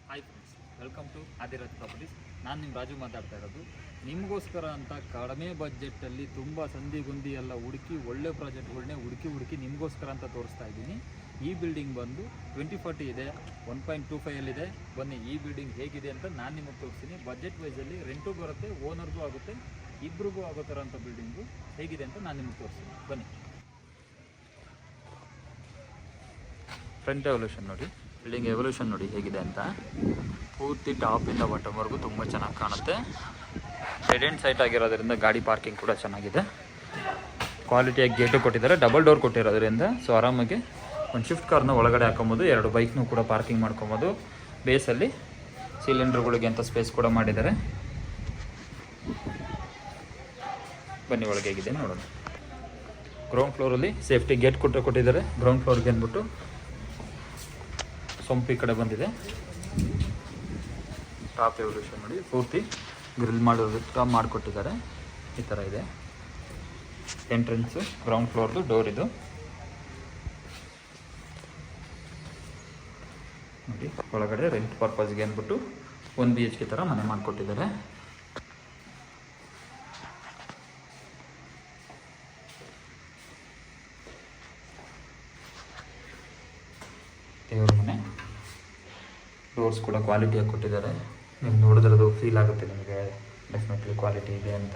Hi friends, welcome to Adiraj properties. ನಾನು ನಿಮ್ಮ ರಾಜು ಮಾತಾಡ್ತಾ ಇರೋದು. ನಿಮಗೋಸ್ಕರ ಅಂತ ಕಡಿಮೆ ಬಜೆಟಲ್ಲಿ ತುಂಬ ಸಂದಿಗುಂದಿ ಎಲ್ಲ ಹುಡುಕಿ ಒಳ್ಳೆ ಪ್ರಾಜೆಕ್ಟ್ಗಳನ್ನೇ ಹುಡುಕಿ ನಿಮಗೋಸ್ಕರ ಅಂತ ತೋರಿಸ್ತಾ ಇದ್ದೀನಿ. ಈ ಬಿಲ್ಡಿಂಗ್ ಬಂದು 2040 ಇದೆ, 1.25 ಬನ್ನಿ ಈ ಬಿಲ್ಡಿಂಗ್ ಹೇಗಿದೆ ಅಂತ ನಾನು ನಿಮಗೆ ತೋರಿಸ್ತೀನಿ. ಬಜೆಟ್ ವೈಸಲ್ಲಿ ರೆಂಟು ಬರುತ್ತೆ, ಓನರ್ಗೂ ಆಗುತ್ತೆ, ಇಬ್ಬರಿಗೂ ಆಗೋ ಥರ ಅಂತ ಬಿಲ್ಡಿಂಗು ಹೇಗಿದೆ ಅಂತ ನಾನು ನಿಮಗೆ ತೋರಿಸ್ತೀನಿ. ಬನ್ನಿ. ಫ್ರಂಟ್ ಎವಲ್ಯೂಷನ್ ನೋಡಿ, ಬಿಲ್ಡಿಂಗ್ ಎವಲ್ಯೂಷನ್ ನೋಡಿ ಹೇಗಿದೆ ಅಂತ. ಪೂರ್ತಿ ಟಾಪಿಂದ ಬಾಟಮ್ವರೆಗೂ ತುಂಬ ಚೆನ್ನಾಗಿ ಕಾಣುತ್ತೆ. ಡೆಡ್ ಎಂಡ್ ಸೈಟ್ ಆಗಿರೋದ್ರಿಂದ ಗಾಡಿ ಪಾರ್ಕಿಂಗ್ ಕೂಡ ಚೆನ್ನಾಗಿದೆ. ಕ್ವಾಲಿಟಿಯಾಗಿ ಗೇಟು ಕೊಟ್ಟಿದ್ದಾರೆ, ಡಬಲ್ ಡೋರ್ ಕೊಟ್ಟಿರೋದ್ರಿಂದ ಸೊ ಆರಾಮಾಗಿ ಒಂದು ಶಿಫ್ಟ್ ಕಾರ್ನ ಒಳಗಡೆ ಹಾಕೊಬೋದು, 2 ಬೈಕ್ನೂ ಕೂಡ ಪಾರ್ಕಿಂಗ್ ಮಾಡ್ಕೊಬೋದು. ಬೇಸಲ್ಲಿ ಸಿಲಿಂಡರ್ಗಳಿಗೆ ಅಂತ ಸ್ಪೇಸ್ ಕೂಡ ಮಾಡಿದ್ದಾರೆ. ಬನ್ನಿ ಒಳಗೆ ಹೇಗಿದೆ ನೋಡೋಣ. ಗ್ರೌಂಡ್ ಫ್ಲೋರಲ್ಲಿ ಸೇಫ್ಟಿ ಗೇಟ್ ಕೊಟ್ಟಿದ್ದಾರೆ. ಗ್ರೌಂಡ್ ಫ್ಲೋರ್ಗೆ ಅಂದ್ಬಿಟ್ಟು ಸೊಂಪು ಈ ಕಡೆ ಬಂದಿದೆ. ಟಾಪ್ ಎವಲ್ಯೂಷನ್ ನೋಡಿ, ಪೂರ್ತಿ ಗ್ರಿಲ್ ಮಾಡೋದಕ್ಕೆ ಮಾಡಿಕೊಟ್ಟಿದ್ದಾರೆ. ಈ ಥರ ಇದೆ ಎಂಟ್ರೆನ್ಸು, ಗ್ರೌಂಡ್ ಫ್ಲೋರ್ದು ಡೋರ್ ಇದು ನೋಡಿ. ಒಳಗಡೆ ರೆಂಟ್ ಪರ್ಪಸ್ಗೆ ಅಂದ್ಬಿಟ್ಟು 1 BHK ಥರ ಮನೆ ಮಾಡಿಕೊಟ್ಟಿದ್ದಾರೆ. ದೇವ್ರ ಮನೆ, ಡೋರ್ಸ್ ಕೂಡ ಕ್ವಾಲಿಟಿಯಾಗಿ ಕೊಟ್ಟಿದ್ದಾರೆ. ನೀವು ನೋಡಿದ್ರದು ಫೀಲ್ ಆಗುತ್ತೆ ನಿಮಗೆ, ಡೆಫಿನೆಟ್ಲಿ ಕ್ವಾಲಿಟಿ ಇದೆ ಅಂತ.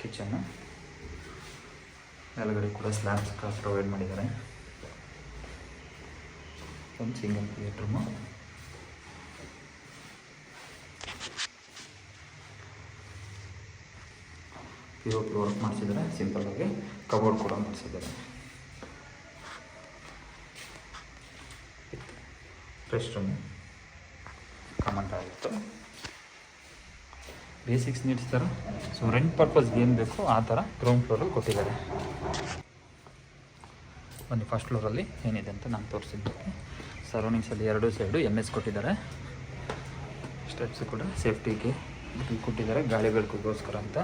ಕಿಚನ್ನು ಮೇಲ್ಗಡೆ ಕೂಡ ಸ್ಲ್ಯಾಬ್ಸ್ ಪ್ರೊವೈಡ್ ಮಾಡಿದ್ದಾರೆ. ಒಂದು ಸಿಂಗಲ್ ಬೆಡ್ರೂಮು. POP ವರ್ಕ್ ಮಾಡಿಸಿದ್ದಾರೆ, ಸಿಂಪಲ್ಲಾಗಿ ಕಬೋರ್ಡ್ ಕೂಡ ಮಾಡಿಸಿದ್ದಾರೆ. Rest room common toilet, basics needs ಥರ. ಸೊ ರೆಂಟ್ ಪರ್ಪಸ್ಗೆ ಏನು ಬೇಕು ಆ ಥರ ಗ್ರೌಂಡ್ ಫ್ಲೋರಲ್ಲಿ ಕೊಟ್ಟಿದ್ದಾರೆ. ಬನ್ನಿ ಫಸ್ಟ್ ಫ್ಲೋರಲ್ಲಿ ಏನಿದೆ ಅಂತ ನಾನು ತೋರಿಸಿದ್ದಕ್ಕೆ. ಸರೌಂಡಿಂಗ್ಸಲ್ಲಿ 2 ಸೈಡು MS ಕೊಟ್ಟಿದ್ದಾರೆ. ಸ್ಟೆಪ್ಸ್ ಕೂಡ ಸೇಫ್ಟಿಗೆ ಕೊಟ್ಟಿದ್ದಾರೆ, ಗಾಳಿಗಳಿಗೋಸ್ಕರ ಅಂತ.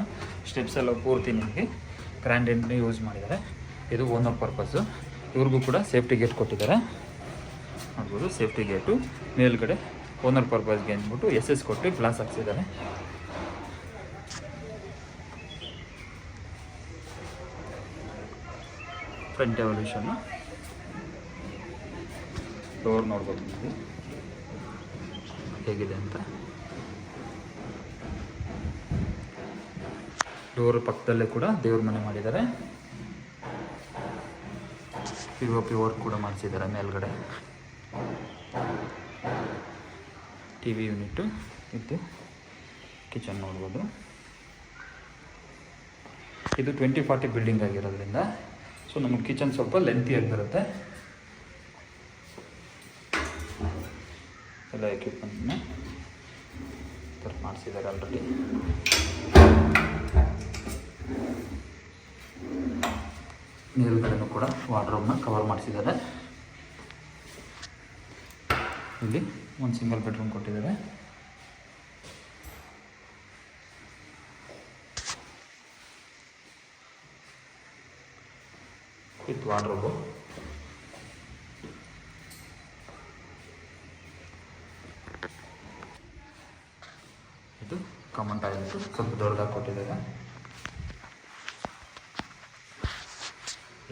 ಸ್ಟೆಪ್ಸ್ ಎಲ್ಲ ಪೂರ್ತಿ ನಿಮಗೆ ಗ್ರ್ಯಾಂಡೆಡ್ನೇ ಯೂಸ್ ಮಾಡಿದ್ದಾರೆ. ಇದು ಓನರ್ ಪರ್ಪಸ್ಸು. ಇವ್ರಿಗೂ ಕೂಡ ಸೇಫ್ಟಿ ಗೇಟ್ ಕೊಟ್ಟಿದ್ದಾರೆ ನೋಡ್ಬೋದು. ಸೇಫ್ಟಿ ಗೇಟು ಮೇಲ್ಗಡೆ ಓನರ್ ಪರ್ಪಸ್ಗೆ ಅಂದ್ಬಿಟ್ಟು SS ಕೊಟ್ಟು ಗ್ಲಾಸ್ ಹಾಕ್ಸಿದ್ದಾರೆ. ಫ್ರಂಟ್ ಎವಲ್ಯೂಷನ್ನು, ಡೋರ್ ನೋಡ್ಬೋದು ನೀವು ಹೇಗಿದೆ ಅಂತ. ಡೋರ್ ಪಕ್ಕದಲ್ಲೇ ಕೂಡ ದೇವ್ರ ಮನೆ ಮಾಡಿದ್ದಾರೆ. POP ವರ್ಕ್ ಕೂಡ ಮಾಡಿಸಿದ್ದಾರೆ ಮೇಲ್ಗಡೆ. TV ಯೂನಿಟ್ಟು ಇದ್ದು ಕಿಚನ್ ನೋಡ್ಬೋದು. ಇದು 2040 ಬಿಲ್ಡಿಂಗ್ ಆಗಿರೋದ್ರಿಂದ ಸೊ ನಮಗೆ ಕಿಚನ್ ಸ್ವಲ್ಪ ಲೆಂತಿಯಾಗಿ ಬರುತ್ತೆ. ಎಲ್ಲ ಎಕ್ವಿಪ್ಮೆಂಟ್ನ ಮಾಡಿಸಿದ್ದಾರೆ ಆಲ್ರೆಡಿ. ಮೇಲ್ಗಡೆನೂ ಕೂಡ ವಾರ್ಡ್ರೋಬ್ನ ಕವರ್ ಮಾಡಿಸಿದ್ದಾರೆ. ಇಲ್ಲಿ ಒಂದು ಸಿಂಗಲ್ ಬೆಡ್ರೂಮ್ ಕೊಟ್ಟಿದ್ದಾರೆ. With wardrobe. ಇದು ಕಾಮನ್ ಟಾಯ್ಲೆಟ್, ಸ್ವಲ್ಪ ದೊಡ್ಡದಾಗಿ ಕೊಟ್ಟಿದ್ದಾರೆ.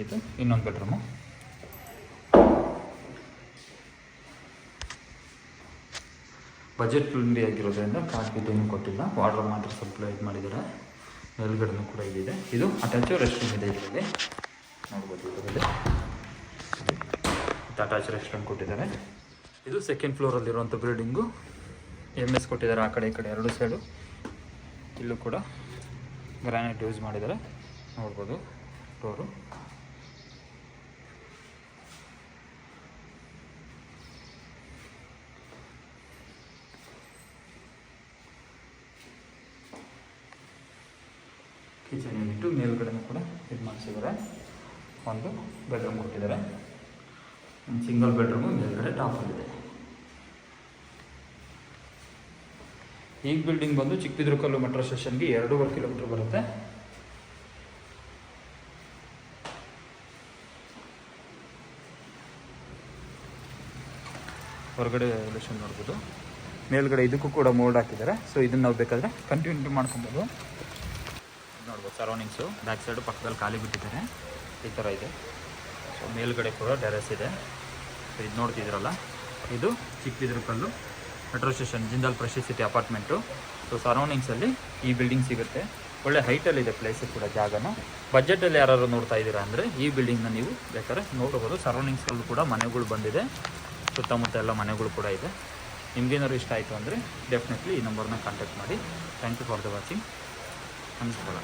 ಇದು ಇನ್ನೊಂದು ಬೆಡ್ರೂಮು. ಬಜೆಟ್ ಫ್ರೆಂಡ್ಲಿ ಆಗಿರೋದ್ರಿಂದ ಕಾರ್ಪೆಟ್ ಏನು ಕೊಟ್ಟಿಲ್ಲ, ವಾರ್ಡ್ರೋಬ್ ಮಾತ್ರ ಸ್ವಲ್ಪ ಇದು ಮಾಡಿದ್ದಾರೆ. ಮೇಲ್ಗಡೆನೂ ಕೂಡ ಇದಿದೆ. ಇದು ಅಟ್ಯಾಚ್ ರೆಸ್ಟ್ ರೂಮ್ ಇದೆ ಇದರಲ್ಲಿ ನೋಡ್ಬೋದು. ಇದರಲ್ಲಿ ಅಟ್ಯಾಚ್ ರೆಸ್ಟ್ ರೂಮ್ ಕೊಟ್ಟಿದ್ದಾರೆ. ಇದು ಸೆಕೆಂಡ್ ಫ್ಲೋರಲ್ಲಿರುವಂಥ ಬಿಲ್ಡಿಂಗು. MS ಕೊಟ್ಟಿದ್ದಾರೆ ಆ ಕಡೆ ಈ ಕಡೆ 2 ಸೈಡು. ಇಲ್ಲೂ ಕೂಡ ಗ್ರಾನೈಟ್ ಯೂಸ್ ಮಾಡಿದ್ದಾರೆ ನೋಡ್ಬೋದು. ಡೋರು ಕಿಚನ್ ಯೂನಿಟ್ಟು ಮೇಲ್ಗಡೆನೂ ಕೂಡ ಇದು ಮಾಡಿಸಿದ್ದಾರೆ. ಒಂದು ಬೆಡ್ರೂಮ್ ಕೊಟ್ಟಿದ್ದಾರೆ. ಒಂದು ಸಿಂಗಲ್ ಬೆಡ್ರೂಮು ಮೇಲ್ಗಡೆ ಟಾಪಲ್ಲಿದೆ. ಈ ಬಿಲ್ಡಿಂಗ್ ಬಂದು ಚಿಕ್ಕಬಿದ್ರಕಲ್ಲು ಮೆಟ್ರೋ ಸ್ಟೇಷನ್ಗೆ 2.5 ಕಿಲೋಮೀಟರ್ ಬರುತ್ತೆ. ಹೊರಗಡೆ ಎಲಿವೇಶನ್ ನೋಡ್ಬೋದು. ಮೇಲ್ಗಡೆ ಇದಕ್ಕೂ ಕೂಡ ಮೋಲ್ಡ್ ಹಾಕಿದ್ದಾರೆ. ಸೊ ಇದನ್ನು ನಾವು ಬೇಕಾದರೆ ಕಂಟಿನ್ಯೂ ಮಾಡ್ಕೊಬೋದು. ನೋಡ್ಬೋದು ಸರೌಂಡಿಂಗ್ಸು ಬ್ಯಾಕ್ ಸೈಡು ಪಕ್ಕದಲ್ಲಿ ಖಾಲಿ ಬಿಟ್ಟಿದ್ದಾರೆ, ಈ ಥರ ಇದೆ. ಸೊ ಮೇಲ್ಗಡೆ ಕೂಡ ಟೆರೆಸ್ ಇದೆ. ಸೊ ಇದು ನೋಡ್ತಿದ್ದೀರಲ್ಲ, ಇದು Chikkabidarakallu metro station Jindal prestige city apartment. So ಸರೌಂಡಿಂಗ್ಸಲ್ಲಿ ಈ ಬಿಲ್ಡಿಂಗ್ ಸಿಗುತ್ತೆ. ಒಳ್ಳೆ ಹೈಟಲ್ಲಿದೆ ಪ್ಲೇಸು ಕೂಡ, ಜಾಗನೂ. ಬಜೆಟಲ್ಲಿ ಯಾರು ನೋಡ್ತಾ ಇದ್ದೀರಾ ಅಂದರೆ ಈ ಬಿಲ್ಡಿಂಗ್ನ ನೀವು ಬೇಕಾದ್ರೆ ನೋಡ್ಬೋದು. ಸರೌಂಡಿಂಗ್ಸಲ್ಲೂ ಕೂಡ ಮನೆಗಳು ಬಂದಿದೆ, ಸುತ್ತಮುತ್ತ ಎಲ್ಲ ಮನೆಗಳು ಕೂಡ ಇದೆ. ನಿಮಗೇನಾದ್ರು ಇಷ್ಟ ಆಯಿತು ಅಂದರೆ ಡೆಫಿನೆಟ್ಲಿ ಈ ನಂಬರ್ನ ಕಾಂಟ್ಯಾಕ್ಟ್ ಮಾಡಿ. Thank you for the watching. ನಮಸ್ಕಾರ.